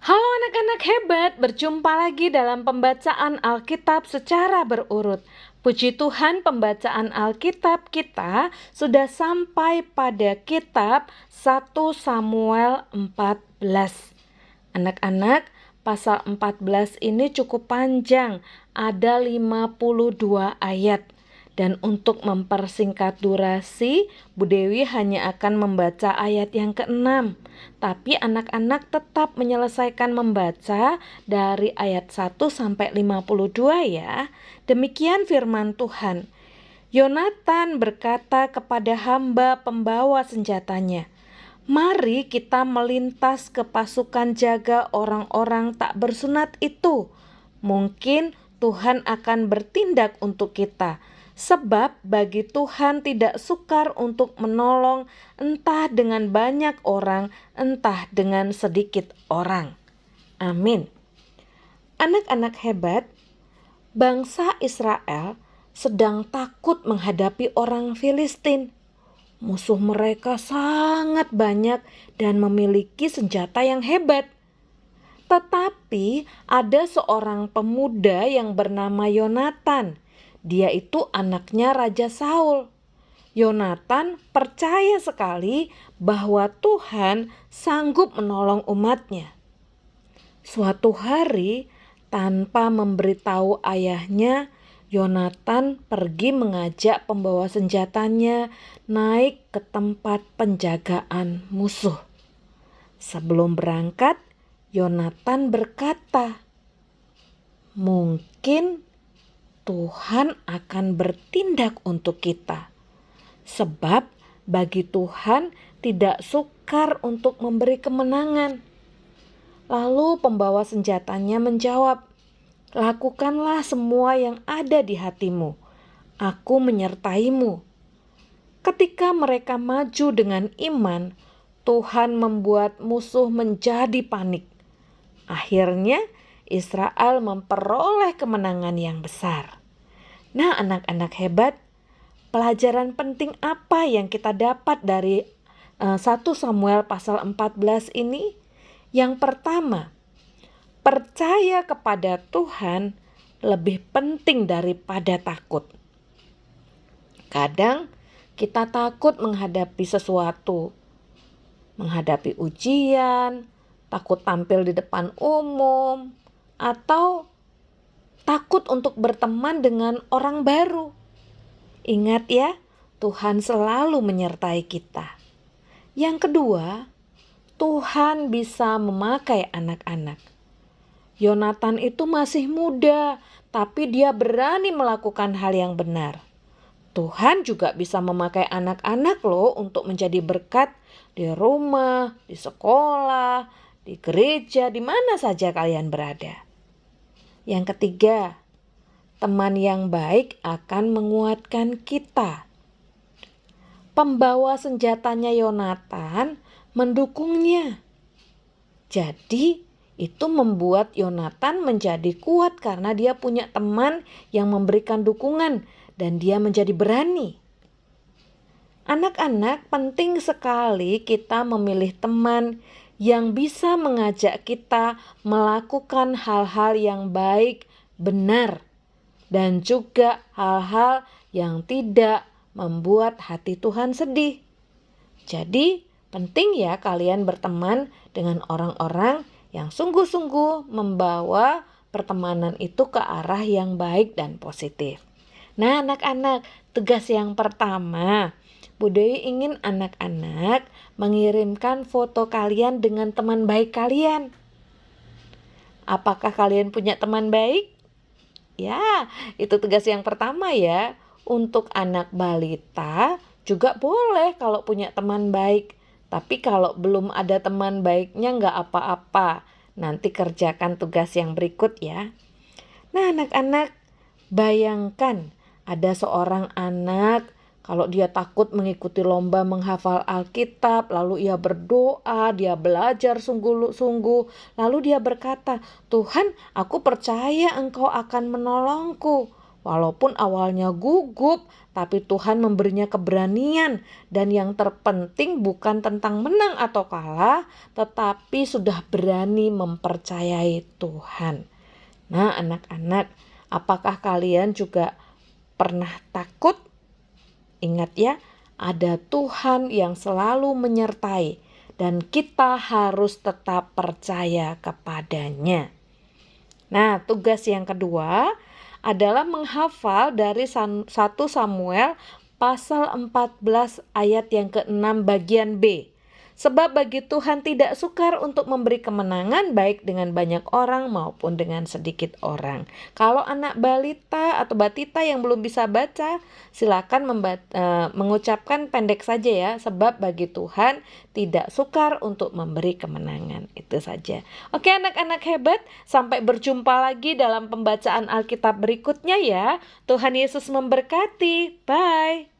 Halo anak-anak hebat, berjumpa lagi dalam pembacaan Alkitab secara berurut. Puji Tuhan, pembacaan Alkitab kita sudah sampai pada kitab 1 Samuel 14. Anak-anak, pasal 14 ini cukup panjang, ada 52 ayat. Dan untuk mempersingkat durasi, Bu Dewi hanya akan membaca ayat yang ke-6. Tapi anak-anak tetap menyelesaikan membaca dari ayat 1 sampai 52 ya. Demikian firman Tuhan. Yonatan berkata kepada hamba pembawa senjatanya, "Mari kita melintas ke pasukan jaga orang-orang tak bersunat itu. Mungkin Tuhan akan bertindak untuk kita. Sebab bagi Tuhan tidak sukar untuk menolong entah dengan banyak orang, entah dengan sedikit orang." Amin. Anak-anak hebat, bangsa Israel sedang takut menghadapi orang Filistin. Musuh mereka sangat banyak dan memiliki senjata yang hebat. Tetapi ada seorang pemuda yang bernama Yonatan. Dia itu anaknya Raja Saul. Yonatan percaya sekali bahwa Tuhan sanggup menolong umatnya. Suatu hari, tanpa memberitahu ayahnya, Yonatan pergi mengajak pembawa senjatanya naik ke tempat penjagaan musuh. Sebelum berangkat, Yonatan berkata, "Mungkin Tuhan akan bertindak untuk kita. Sebab bagi Tuhan tidak sukar untuk memberi kemenangan." Lalu pembawa senjatanya menjawab, "Lakukanlah semua yang ada di hatimu. Aku menyertaimu." Ketika mereka maju dengan iman, Tuhan membuat musuh menjadi panik. Akhirnya Israel memperoleh kemenangan yang besar. Nah, anak-anak hebat, pelajaran penting apa yang kita dapat dari 1 Samuel pasal 14 ini? Yang pertama, percaya kepada Tuhan lebih penting daripada takut. Kadang kita takut menghadapi sesuatu, menghadapi ujian, takut tampil di depan umum, atau takut untuk berteman dengan orang baru. Ingat ya, Tuhan selalu menyertai kita. Yang kedua, Tuhan bisa memakai anak-anak. Yonatan itu masih muda, tapi dia berani melakukan hal yang benar. Tuhan juga bisa memakai anak-anak loh untuk menjadi berkat di rumah, di sekolah, di gereja, di mana saja kalian berada. Yang ketiga, teman yang baik akan menguatkan kita. Pembawa senjatanya Yonatan mendukungnya. Jadi itu membuat Yonatan menjadi kuat karena dia punya teman yang memberikan dukungan dan dia menjadi berani. Anak-anak, penting sekali kita memilih teman yang bisa mengajak kita melakukan hal-hal yang baik, benar, dan juga hal-hal yang tidak membuat hati Tuhan sedih. Jadi penting ya kalian berteman dengan orang-orang yang sungguh-sungguh membawa pertemanan itu ke arah yang baik dan positif. Nah, anak-anak, tugas yang pertama, Bu Dewi ingin anak-anak mengirimkan foto kalian dengan teman baik kalian. Apakah kalian punya teman baik? Ya, itu tugas yang pertama ya. Untuk anak balita juga boleh kalau punya teman baik. Tapi kalau belum ada teman baiknya nggak apa-apa. Nanti kerjakan tugas yang berikut ya. Nah, anak-anak, bayangkan ada seorang anak kalau dia takut mengikuti lomba menghafal Alkitab, lalu ia berdoa, dia belajar sungguh-sungguh, lalu dia berkata, "Tuhan, aku percaya Engkau akan menolongku. Walaupun awalnya gugup, tapi Tuhan memberinya keberanian. Dan yang terpenting bukan tentang menang atau kalah, tetapi sudah berani mempercayai Tuhan. Nah, anak-anak, apakah kalian juga pernah takut? Ingat ya, ada Tuhan yang selalu menyertai dan kita harus tetap percaya kepadanya. Nah, tugas yang kedua adalah menghafal dari 1 Samuel pasal 14 ayat yang ke-6 bagian B. Sebab bagi Tuhan tidak sukar untuk memberi kemenangan baik dengan banyak orang maupun dengan sedikit orang. Kalau anak balita atau batita yang belum bisa baca, silakan mengucapkan pendek saja ya. Sebab bagi Tuhan tidak sukar untuk memberi kemenangan. Itu saja. Oke anak-anak hebat, sampai berjumpa lagi dalam pembacaan Alkitab berikutnya ya. Tuhan Yesus memberkati. Bye.